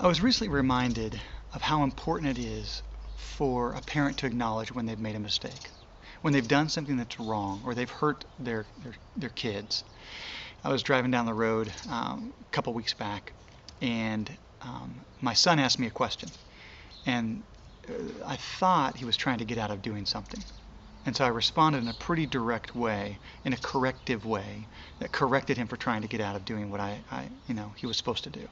I was recently reminded of how important it is for a parent to acknowledge when they've made a mistake, when they've done something that's wrong or they've hurt their kids. I was driving down the road a couple weeks back, and my son asked me a question, and I thought he was trying to get out of doing something. And so I responded in a pretty direct way, in a corrective way, that corrected him for trying to get out of doing what he was supposed to do.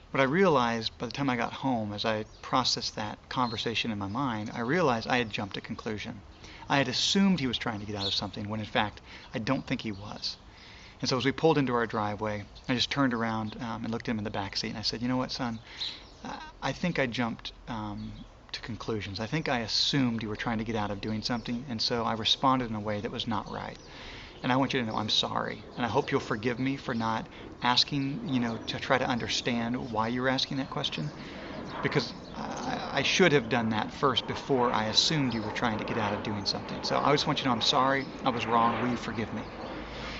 But I realized by the time I got home, as I processed that conversation in my mind, I realized I had jumped to conclusion. I had assumed he was trying to get out of something when in fact I don't think he was. And so as we pulled into our driveway, I just turned around and looked at him in the back seat, and I said, "You know what, son? I think I jumped to conclusions. I think I assumed you were trying to get out of doing something, and so I responded in a way that was not right. And I want you to know I'm sorry, and I hope you'll forgive me for not asking, to try to understand why you were asking that question, because I should have done that first before I assumed you were trying to get out of doing something. So I just want you to know I'm sorry, I was wrong, will you forgive me?"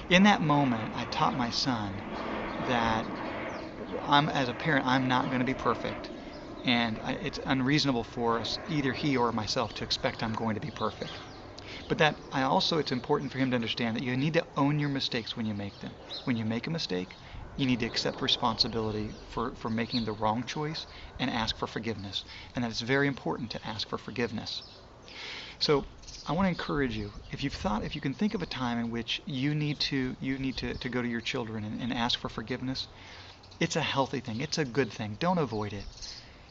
In that moment, I taught my son that as a parent, I'm not going to be perfect, and it's unreasonable for us, either he or myself, to expect I'm going to be perfect. But it's important for him to understand that you need to own your mistakes when you make them. When you make a mistake, you need to accept responsibility for making the wrong choice and ask for forgiveness. And that it's very important to ask for forgiveness. So I want to encourage you, if you can think of a time in which you need to go to your children and ask for forgiveness, it's a healthy thing. It's a good thing. Don't avoid it.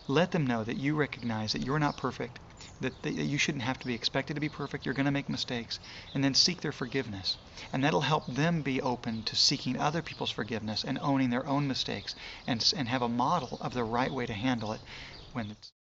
Let them know that you recognize that you're not perfect, that you shouldn't have to be expected to be perfect. You're going to make mistakes, and then seek their forgiveness. And that'll help them be open to seeking other people's forgiveness and owning their own mistakes, and have a model of the right way to handle it when it's